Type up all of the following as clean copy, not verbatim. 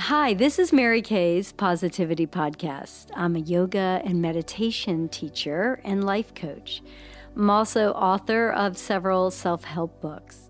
Hi, this is Mary Kaye's Positivity Podcast. I'm a yoga and meditation teacher and life coach. I'm also author of several self-help books.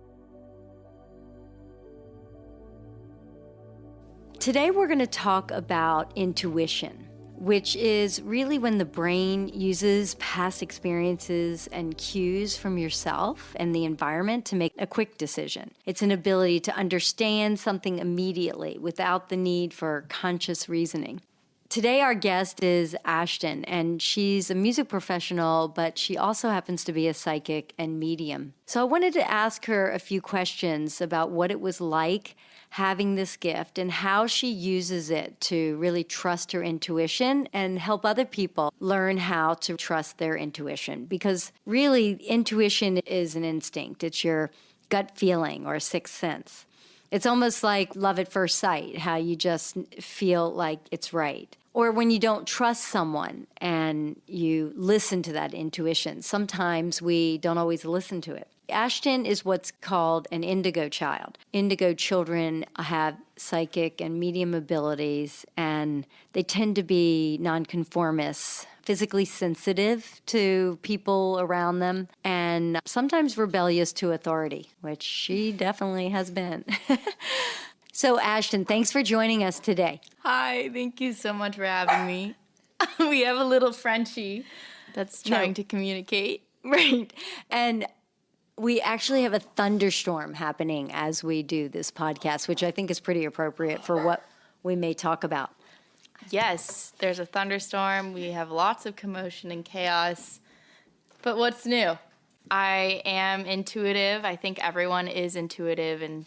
Today we're going to talk about intuition, which is really when the brain uses past experiences and cues from yourself and the environment to make a quick decision. It's an ability to understand something immediately without the need for conscious reasoning. Today our guest is Ashton, and she's a music professional, but she also happens to be a psychic and medium. So I wanted to ask her a few questions about what it was like having this gift and how she uses it to really trust her intuition and help other people learn how to trust their intuition. Because really, intuition is an instinct. It's your gut feeling or sixth sense. It's almost like love at first sight, how you just feel like it's right. Or when you don't trust someone and you listen to that intuition. Sometimes we don't always listen to it. Ashton is what's called an indigo child. Indigo children have psychic and medium abilities, and they tend to be nonconformists, physically sensitive to people around them, and sometimes rebellious to authority, which she definitely has been. So, Ashton, thanks for joining us today. Hi, thank you so much for having me. We have a little Frenchie that's trying to communicate. Right. And we actually have a thunderstorm happening as we do this podcast, which I think is pretty appropriate for what we may talk about. Yes, there's a thunderstorm. We have lots of commotion and chaos. But what's new? I am intuitive. I think everyone is intuitive in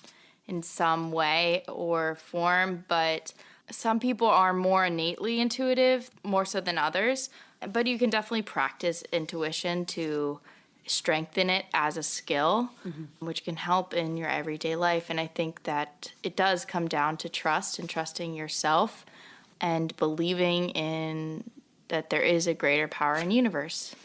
some way or form, but some people are more innately intuitive, more so than others. But you can definitely practice intuition to strengthen it as a skill, which can help in your everyday life. And I think that it does come down to trust and trusting yourself and believing in that there is a greater power in the universe.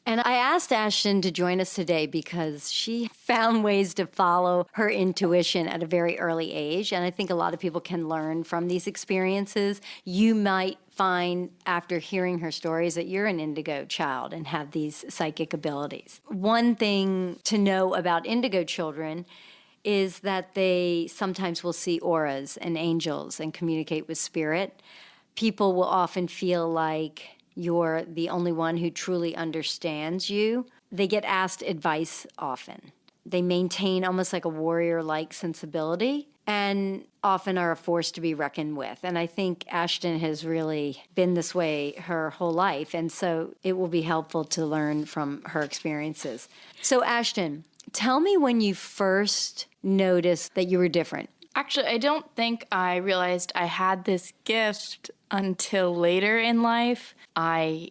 And I asked Ashton to join us today because she found ways to follow her intuition at a very early age. And I think a lot of people can learn from these experiences. You might find after hearing her stories that you're an indigo child and have these psychic abilities. One thing to know about indigo children is that they sometimes will see auras and angels and communicate with spirit. People will often feel like you're the only one who truly understands you. They get asked advice often. They maintain almost like a warrior-like sensibility and often are a force to be reckoned with. And I think Ashton has really been this way her whole life. And so it will be helpful to learn from her experiences. So Ashton, tell me when you first noticed that you were different. Actually, I don't think I realized I had this gift until later in life. I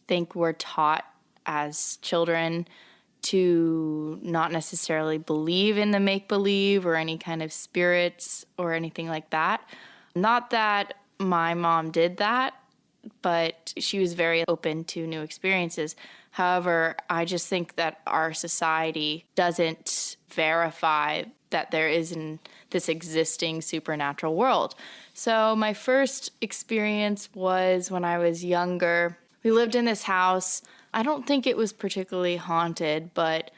think we're taught as children to not necessarily believe in the make-believe or any kind of spirits or anything like that. Not that my mom did that, but she was very open to new experiences. However, I just think that our society doesn't verify that there is this existing supernatural world. So my first experience was when I was younger. We lived in this house. I don't think it was particularly haunted, but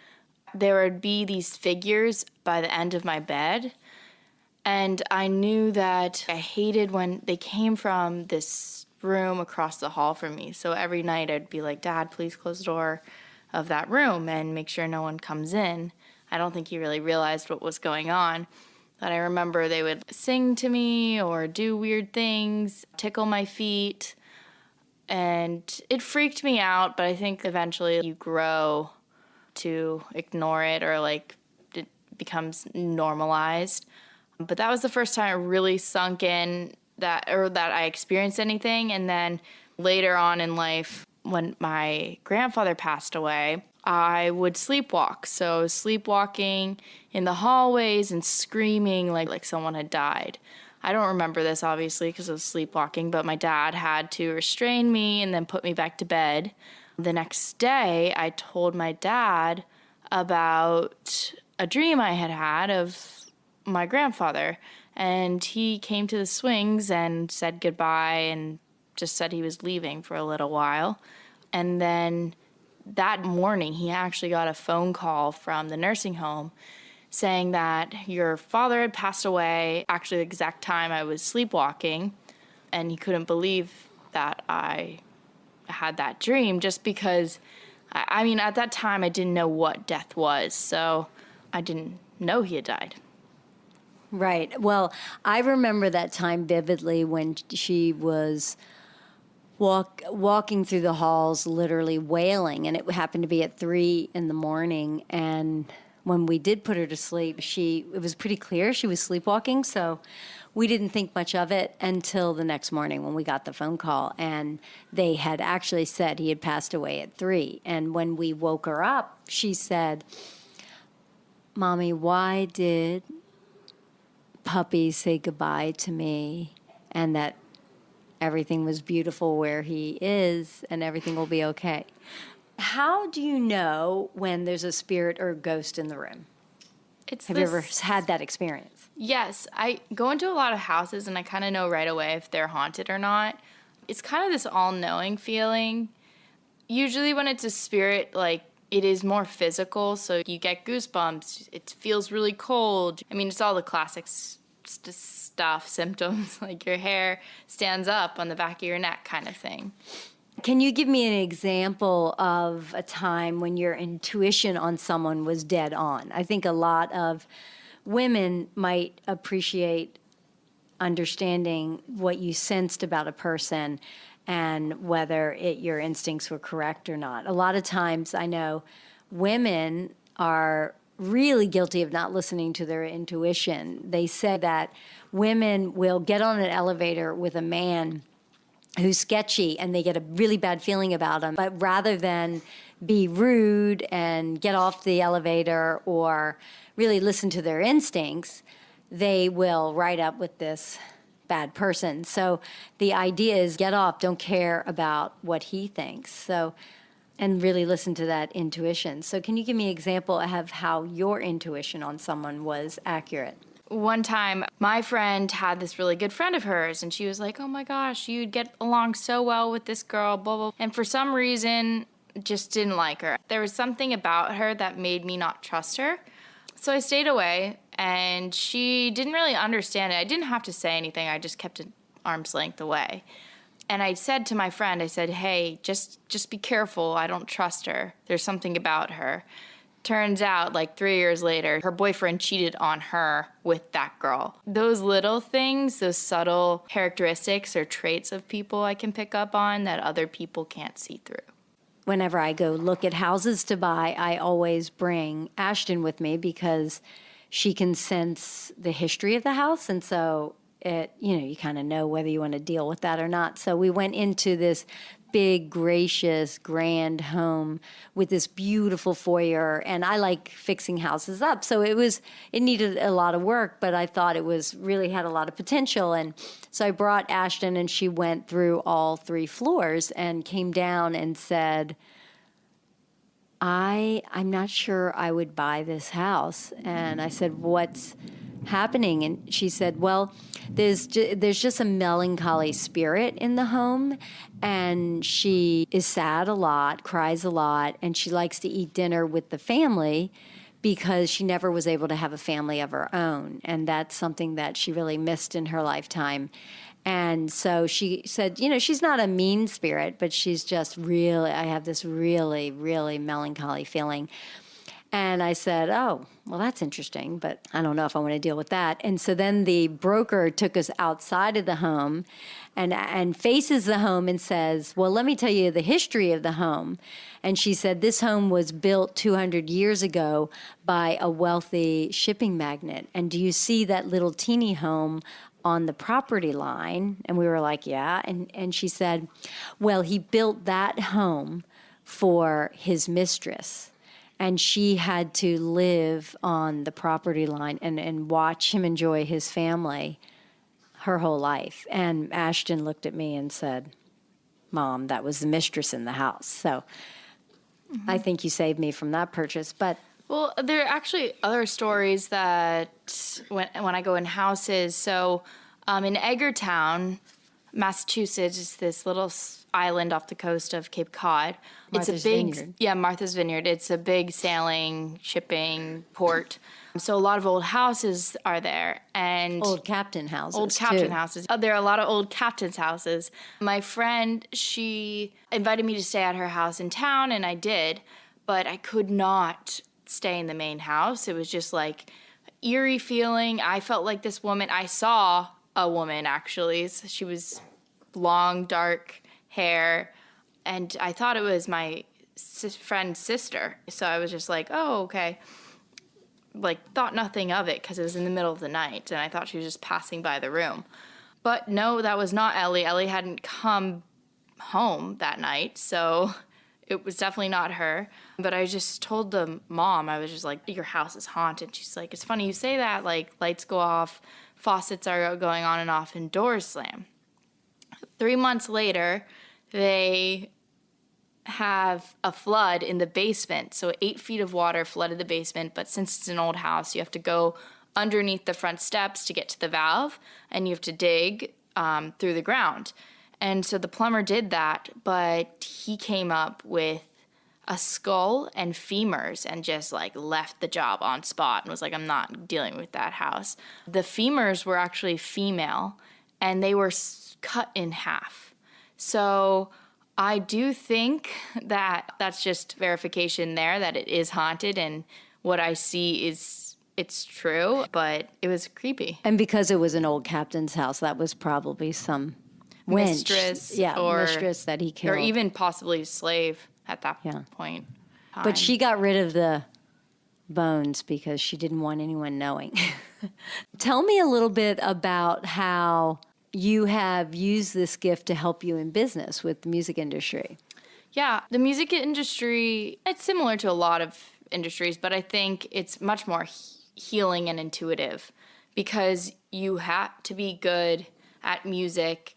there would be these figures by the end of my bed. And I knew that I hated when they came from this room across the hall from me. So every night I'd be like, Dad, please close the door of that room and make sure no one comes in. I don't think he really realized what was going on. But I remember they would sing to me or do weird things, tickle my feet. And it freaked me out, but I think eventually you grow to ignore it or like it becomes normalized. But that was the first time it really sunk in that I experienced anything. And then later on in life, when my grandfather passed away, I would sleepwalk. So sleepwalking in the hallways and screaming like someone had died. I don't remember this, obviously, because I was sleepwalking, but my dad had to restrain me and then put me back to bed. The next day, I told my dad about a dream I had of my grandfather. And he came to the swings and said goodbye and just said he was leaving for a little while. And then that morning, he actually got a phone call from the nursing home saying that your father had passed away, actually the exact time I was sleepwalking, and he couldn't believe that I had that dream just because, I mean, at that time I didn't know what death was, so I didn't know he had died. Right. Well, I remember that time vividly when she was walking through the halls, literally wailing, and it happened to be at 3 a.m. And when we did put her to sleep, it was pretty clear she was sleepwalking, so we didn't think much of it until the next morning when we got the phone call, and they had actually said he had passed away at 3. And when we woke her up, she said, "Mommy, why did Puppy say goodbye to me, and that everything was beautiful where he is and everything will be okay?" How do you know when there's a spirit or a ghost in the room? Have you ever had that experience? Yes, I go into a lot of houses and I kind of know right away if they're haunted or not. It's kind of this all-knowing feeling. Usually when it's a spirit, like, it is more physical, so you get goosebumps, it feels really cold. I mean, it's all the classic stuff, symptoms, like your hair stands up on the back of your neck kind of thing. Can you give me an example of a time when your intuition on someone was dead on? I think a lot of women might appreciate understanding what you sensed about a person and whether your instincts were correct or not. A lot of times I know women are really guilty of not listening to their intuition. They say that women will get on an elevator with a man who's sketchy and they get a really bad feeling about him, but rather than be rude and get off the elevator or really listen to their instincts, they will ride up with this bad person. So the idea is get off, don't care about what he thinks. So, and really listen to that intuition. So can you give me an example of how your intuition on someone was accurate? One time, my friend had this really good friend of hers, and she was like, "Oh my gosh, you'd get along so well with this girl, blah, blah." And for some reason, just didn't like her. There was something about her that made me not trust her. So I stayed away, and she didn't really understand it. I didn't have to say anything. I just kept an arm's length away. And I said to my friend, I said, "Hey, just be careful. I don't trust her. There's something about her." Turns out, like 3 years later, her boyfriend cheated on her with that girl. Those little things, those subtle characteristics or traits of people I can pick up on that other people can't see through. Whenever I go look at houses to buy, I always bring Ashton with me because she can sense the history of the house. And so you kind of know whether you want to deal with that or not. So we went into this big, gracious, grand home with this beautiful foyer, and I like fixing houses up. So it needed a lot of work, but I thought it was really had a lot of potential. And so I brought Ashton, and she went through all 3 floors and came down and said, I'm not sure I would buy this house. And I said, "What's happening?" And she said, "Well, there's just a melancholy spirit in the home, and she is sad a lot, cries a lot, and she likes to eat dinner with the family because she never was able to have a family of her own, and that's something that she really missed in her lifetime." And so she said, she's not a mean spirit, but she's just I have this really, really melancholy feeling. And I said, "Oh, well, that's interesting, but I don't know if I want to deal with that." And so then the broker took us outside of the home and faces the home and says, "Well, let me tell you the history of the home." And she said, "This home was built 200 years ago by a wealthy shipping magnate. And do you see that little teeny home on the property line?" And we were like, "Yeah." And she said, "Well, he built that home for his mistress. And she had to live on the property line and watch him enjoy his family her whole life." And Ashton looked at me and said, "Mom, that was the mistress in the house." So I think you saved me from that purchase. But Well, there are actually other stories that when I go in houses. So in Edgartown, Massachusetts, is this little island off the coast of Cape Cod. Martha's Vineyard. Yeah, Martha's Vineyard. It's a big sailing, shipping port. So a lot of old houses are there, and Old captain houses. old captain too. houses. There are a lot of old captain's houses. My friend, she invited me to stay at her house in town, and I did, but I could not stay in the main house. It was just like eerie feeling. I felt like this woman. I saw a woman actually. So she was long, dark hair, and I thought it was my friend's sister. So I was just like, oh, okay. Like, thought nothing of it because it was in the middle of the night, and I thought she was just passing by the room. But no, that was not Ellie. Ellie hadn't come home that night, so it was definitely not her. But I just told the mom, I was just like, your house is haunted. She's like, it's funny you say that. Like, lights go off, faucets are going on and off, and doors slam. 3 months later, they have a flood in the basement. So 8 feet of water flooded the basement, but since it's an old house, you have to go underneath the front steps to get to the valve, and you have to dig through the ground. And so the plumber did that, but he came up with a skull and femurs and just like left the job on spot and was like, I'm not dealing with that house. The femurs were actually female, and they were cut in half. So I do think that that's just verification there that it is haunted, and what I see is it's true, but it was creepy. And because it was an old captain's house, that was probably some wench. Mistress, mistress that he killed. Or even possibly slave at that point. But she got rid of the bones because she didn't want anyone knowing. Tell me a little bit about how you have used this gift to help you in business with the music industry. Yeah, the music industry, it's similar to a lot of industries, but I think it's much more healing and intuitive because you have to be good at music.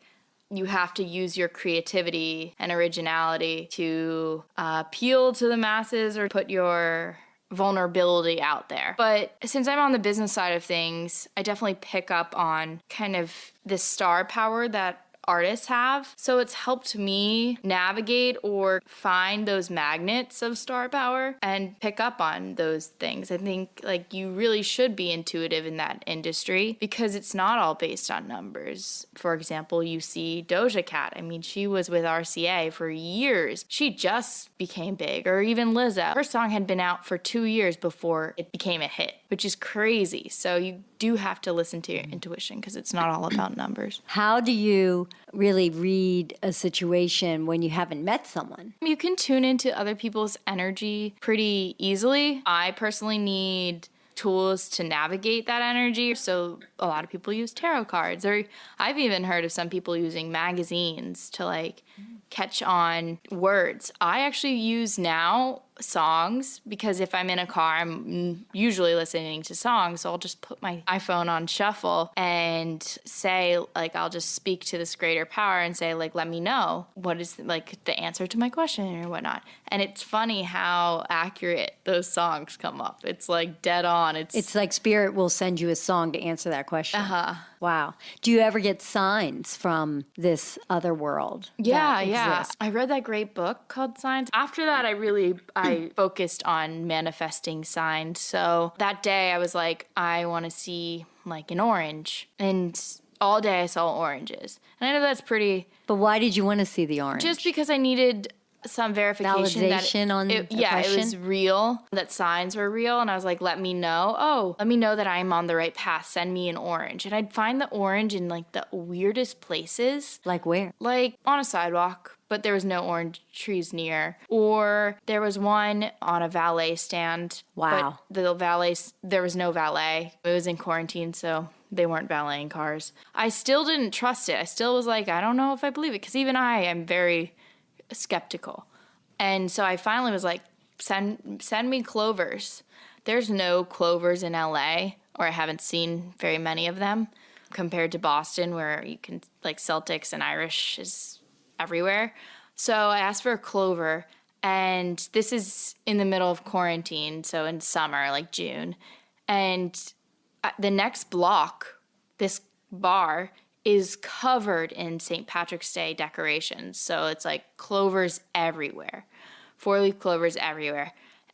You have to use your creativity and originality to appeal to the masses or put your vulnerability out there. But since I'm on the business side of things, I definitely pick up on kind of this star power that artists have. So it's helped me navigate or find those magnets of star power and pick up on those things. I think like you really should be intuitive in that industry because it's not all based on numbers. For example, you see Doja Cat. I mean, she was with RCA for years. She just became big. Or even Lizzo. Her song had been out for 2 years before it became a hit, which is crazy. So you do have to listen to your intuition because it's not all about numbers. How do you really read a situation when you haven't met someone? You can tune into other people's energy pretty easily. I personally need tools to navigate that energy. So a lot of people use tarot cards, or I've even heard of some people using magazines to like catch on words. I actually use now songs because if I'm in a car, I'm usually listening to songs. So I'll just put my iPhone on shuffle and say, like, I'll just speak to this greater power and say, like, let me know what is like the answer to my question or whatnot. And it's funny how accurate those songs come up. It's like dead on. It's like spirit will send you a song to answer that question. Uh-huh. Wow. Do you ever get signs from this other world? Yeah. Exists? I read that great book called Signs. After that, I focused on manifesting signs. So that day I was like, I want to see like an orange. And all day I saw oranges. And I know that's pretty... But why did you want to see the orange? Just because I needed some verification validation on it question? was real, that signs were real, and I was like, let me know that I'm on the right path, send me an orange. And I'd find the orange in like the weirdest places. Like where? Like on a sidewalk, but there was no orange trees near. Or there was one on a valet stand. Wow. But there was no valet. It was in quarantine, so they weren't valeting cars. I still didn't trust it. I still was like, I don't know if I believe it, because even I am very skeptical. And so I finally was like, send me clovers. There's no clovers in LA, or I haven't seen very many of them compared to Boston, where you can, like, Celtics and Irish is everywhere. So I asked for a clover, And this is in the middle of quarantine, so in summer, like June. And the next block, this bar is covered in St. Patrick's Day decorations. So it's like clovers everywhere, 4-leaf clovers everywhere.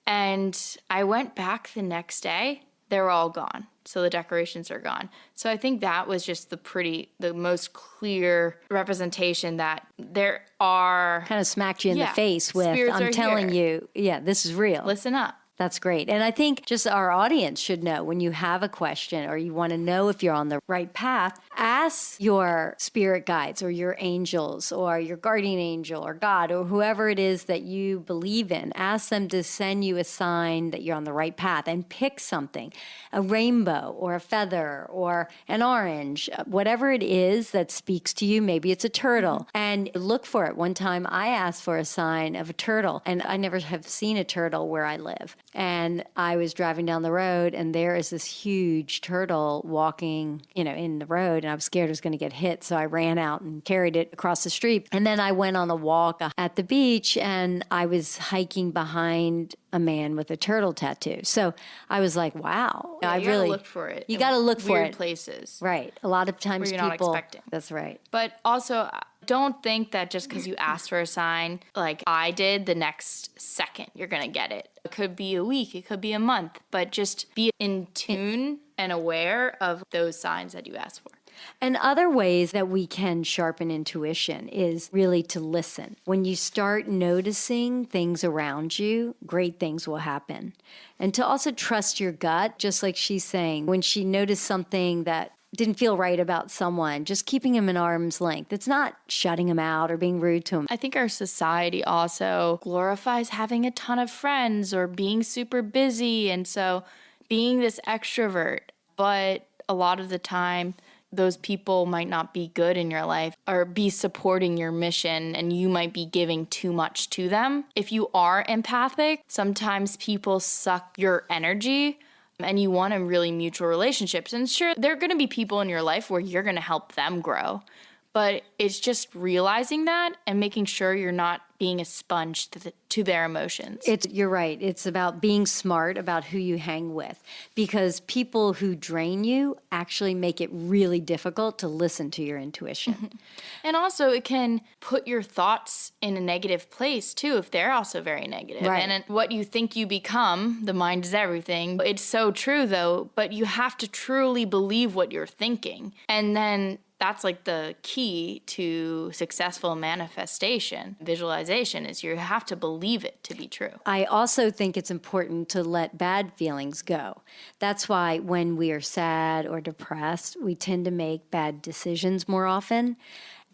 And I went back the next day, they were all gone. So the decorations are gone. So I think that was just the most clear representation that there are... Kind of smacked you in the face with, spirits I'm are telling here. you, this is real. Listen up. That's great. And I think just our audience should know when you have a question or you want to know if you're on the right path, ask your spirit guides or your angels or your guardian angel or God or whoever it is that you believe in. Ask them to send you a sign that you're on the right path and pick something, a rainbow or a feather or an orange, whatever it is that speaks to you. Maybe it's a turtle, and look for it. One time I asked for a sign of a turtle, and I never have seen a turtle where I live. And I was driving down the road, and there is this huge turtle walking, in the road, and I was scared it was going to get hit. So I ran out and carried it across the street. And then I went on a walk at the beach, and I was hiking behind a man with a turtle tattoo. So I was like, wow. Yeah, you gotta look for it. You got to look for it. Weird places. Right. A lot of times where you're people... not expecting. That's right. But also, don't think that just because you asked for a sign, like I did, the next second you're going to get it. It could be a week, it could be a month, but just be in tune and aware of those signs that you asked for. And other ways that we can sharpen intuition is really to listen. When you start noticing things around you, great things will happen. And to also trust your gut, just like she's saying, when she noticed something that didn't feel right about someone, just keeping him an arm's length. It's not shutting him out or being rude to him. I think our society also glorifies having a ton of friends or being super busy, and so being this extrovert. But a lot of the time, those people might not be good in your life or be supporting your mission, and you might be giving too much to them. If you are empathic, sometimes people suck your energy, and you want a really mutual relationships. And sure, there are going to be people in your life where you're going to help them grow. But it's just realizing that and making sure you're not being a sponge to their emotions. You're right. It's about being smart about who you hang with, because people who drain you actually make it really difficult to listen to your intuition. Mm-hmm. And also it can put your thoughts in a negative place too if they're also very negative. Right. And what you think you become, the mind is everything. It's so true though, but you have to truly believe what you're thinking. And then that's like the key to successful manifestation, visualization, is you have to believe it to be true. I also think it's important to let bad feelings go. That's why when we are sad or depressed, we tend to make bad decisions more often.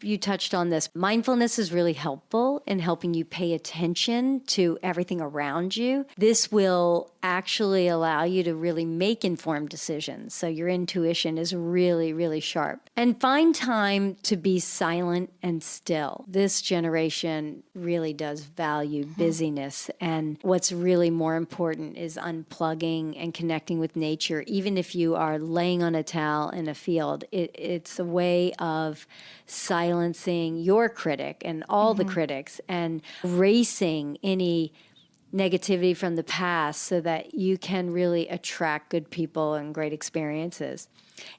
You touched on this. Mindfulness is really helpful in helping you pay attention to everything around you. This will actually allow you to really make informed decisions. So your intuition is really, really sharp. And find time to be silent and still. This generation really does value busyness. And what's really more important is unplugging and connecting with nature. Even if you are laying on a towel in a field, it's a way of silencing your critic and all the critics and erasing any negativity from the past so that you can really attract good people and great experiences.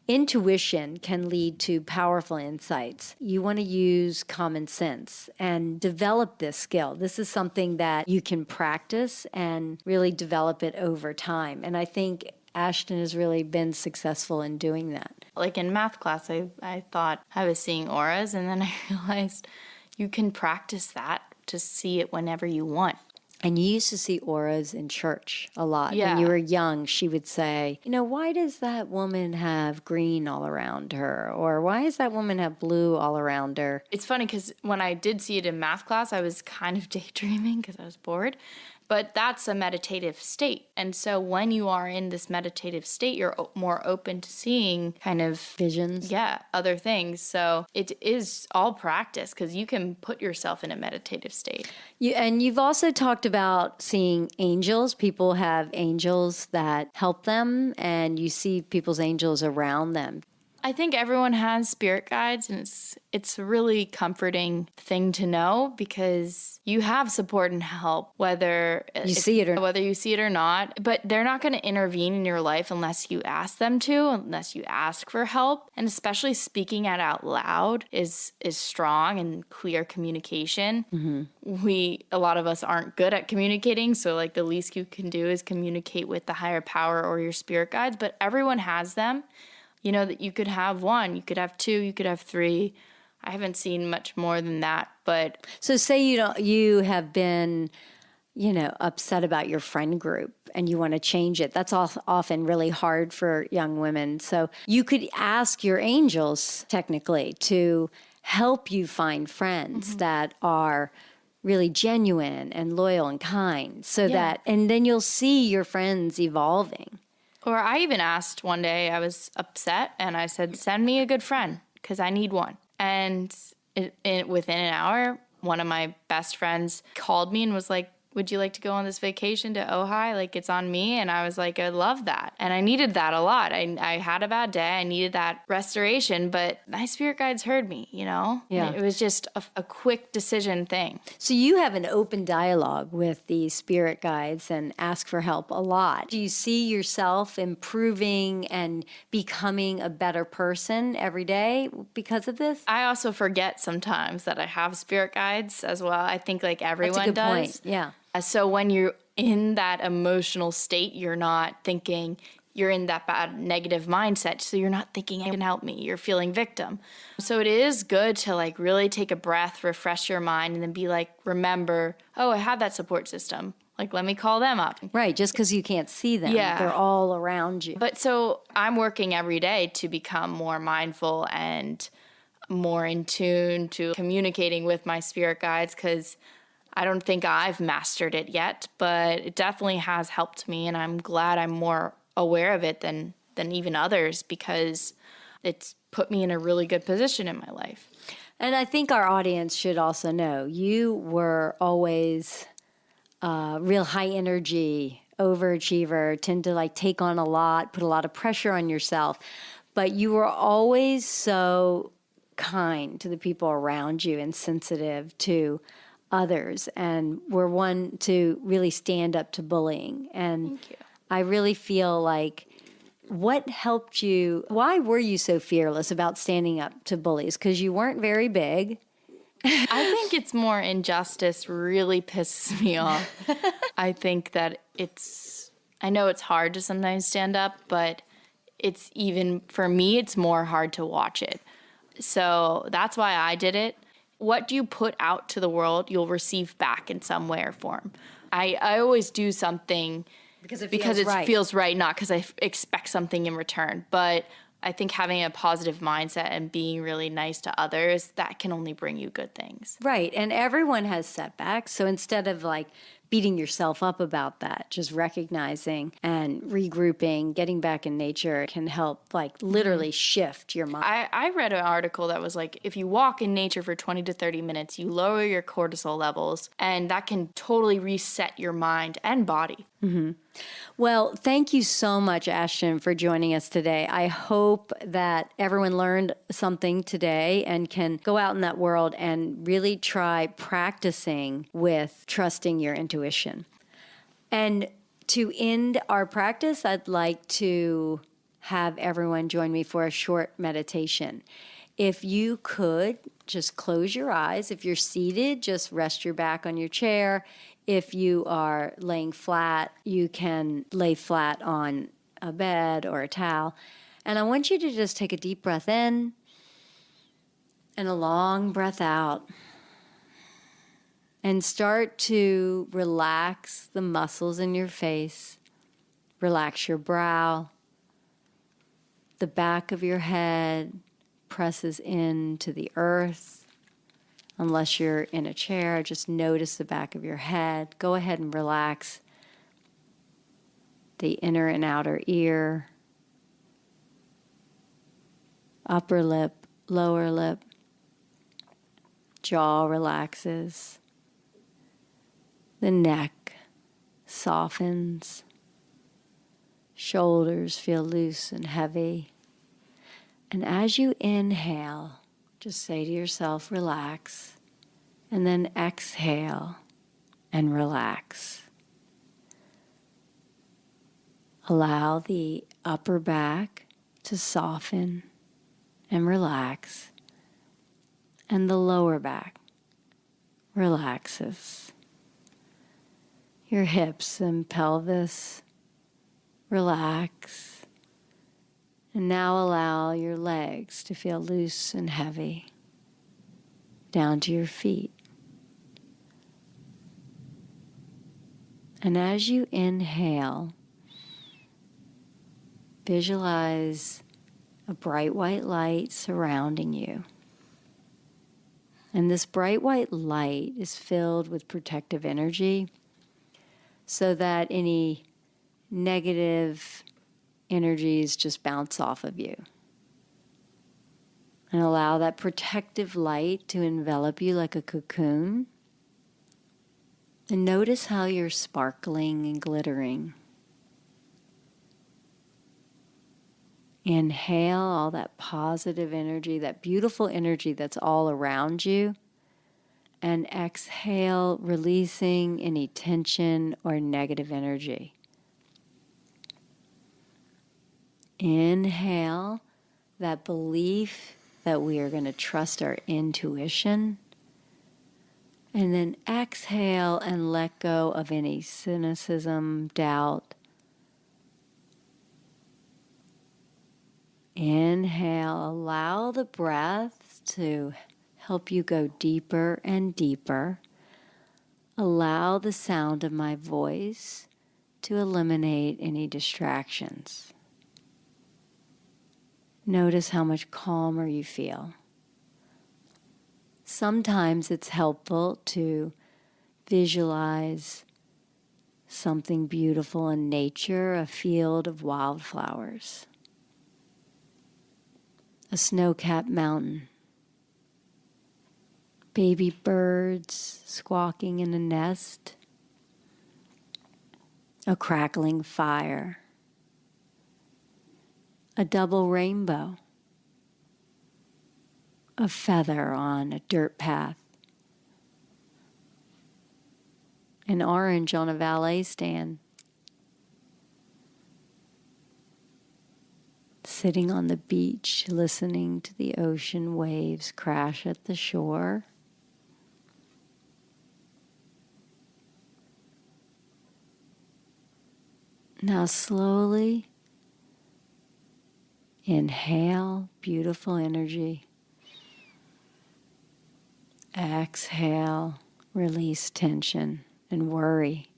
Intuition can lead to powerful insights. You want to use common sense and develop this skill. This is something that you can practice and really develop it over time. And I think Ashton has really been successful in doing that. Like in math class, I thought I was seeing auras, and then I realized you can practice that to see it whenever you want. And you used to see auras in church a lot. Yeah. When you were young, she would say, why does that woman have green all around her? Or why does that woman have blue all around her? It's funny because when I did see it in math class, I was kind of daydreaming because I was bored. But that's a meditative state. And so when you are in this meditative state, you're more open to seeing kind of Visions. Yeah, other things. So it is all practice because you can put yourself in a meditative state. And you've also talked about seeing angels. People have angels that help them, and you see people's angels around them. I think everyone has spirit guides, and it's a really comforting thing to know because you have support and help, whether you see it or not. But they're not going to intervene in your life unless you ask them to, unless you ask for help. And especially speaking it out loud is strong and clear communication. A lot of us aren't good at communicating, so like the least you can do is communicate with the higher power or your spirit guides. But everyone has them. You know that you could have one, you could have two, you could have three. I haven't seen much more than that, but So say you have been, upset about your friend group and you want to change it. That's often really hard for young women. So you could ask your angels technically to help you find friends that are really genuine and loyal and kind and then you'll see your friends evolving. Or I even asked one day, I was upset, and I said, send me a good friend, because I need one. And within an hour, one of my best friends called me and was like, would you like to go on this vacation to Ojai? Like, it's on me. And I was like, I love that. And I needed that a lot. I had a bad day. I needed that restoration, but my spirit guides heard me, Yeah. It was just a quick decision thing. So you have an open dialogue with the spirit guides and ask for help a lot. Do you see yourself improving and becoming a better person every day because of this? I also forget sometimes that I have spirit guides as well. I think like everyone That's a good does. point. Yeah. So when you're in that emotional state, you're not thinking, you're in that bad negative mindset. So you're not thinking, I can help me. You're feeling victim. So it is good to like really take a breath, refresh your mind, and then be like, remember, oh, I have that support system. Like, let me call them up. Right. Just because you can't see them. Yeah. They're all around you. But so I'm working every day to become more mindful and more in tune to communicating with my spirit guides, because I don't think I've mastered it yet, but it definitely has helped me, and I'm glad I'm more aware of it than even others, because it's put me in a really good position in my life. And I think our audience should also know you were always real high energy, overachiever, tend to like take on a lot, put a lot of pressure on yourself, but you were always so kind to the people around you and sensitive to others, and were one to really stand up to bullying. And Thank you. I really feel like, what helped you? Why were you so fearless about standing up to bullies? Because you weren't very big. I think it's more injustice really pisses me off. I think that I know it's hard to sometimes stand up, but it's even, for me, it's more hard to watch it. So that's why I did it. What do you put out to the world, you'll receive back in some way or form. I always do something because it feels right, not because I expect something in return. But I think having a positive mindset and being really nice to others, that can only bring you good things. Right. And everyone has setbacks. So instead of like beating yourself up about that, just recognizing and regrouping, getting back in nature can help like literally shift your mind. I read an article that was like, if you walk in nature for 20 to 30 minutes, you lower your cortisol levels, and that can totally reset your mind and body. Mm-hmm. Well, thank you so much, Ashton, for joining us today. I hope that everyone learned something today and can go out in that world and really try practicing with trusting your intuition. And to end our practice, I'd like to have everyone join me for a short meditation. If you could, just close your eyes. If you're seated, just rest your back on your chair. If you are laying flat, you can lay flat on a bed or a towel. And I want you to just take a deep breath in and a long breath out. And start to relax the muscles in your face. Relax your brow. The back of your head presses into the earth. Unless you're in a chair, just notice the back of your head. Go ahead and relax the inner and outer ear, upper lip, lower lip, jaw relaxes, the neck softens, shoulders feel loose and heavy, And as you inhale, just say to yourself, relax. And then exhale and relax. Allow the upper back to soften and relax. And the lower back relaxes. Your hips and pelvis relax. And now allow your legs to feel loose and heavy down to your feet. And as you inhale, visualize a bright white light surrounding you. And this bright white light is filled with protective energy so that any negative energies just bounce off of you. And allow that protective light to envelop you like a cocoon. And notice how you're sparkling and glittering. Inhale all that positive energy, that beautiful energy that's all around you. And exhale, releasing any tension or negative energy. Inhale that belief that we are going to trust our intuition. And then exhale and let go of any cynicism, doubt. Inhale, allow the breath to help you go deeper and deeper. Allow the sound of my voice to eliminate any distractions. Notice how much calmer you feel. Sometimes it's helpful to visualize something beautiful in nature, a field of wildflowers, a snow-capped mountain, baby birds squawking in a nest, a crackling fire, a double rainbow, a feather on a dirt path, an orange on a valet stand, sitting on the beach listening to the ocean waves crash at the shore. Now slowly inhale beautiful energy. Exhale, release tension and worry.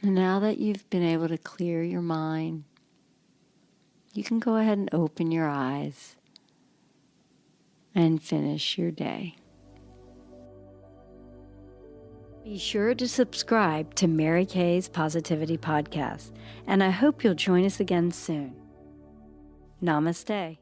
And now that you've been able to clear your mind, you can go ahead and open your eyes and finish your day. Be sure to subscribe to Mary Kaye's Positivity Podcast, and I hope you'll join us again soon. Namaste.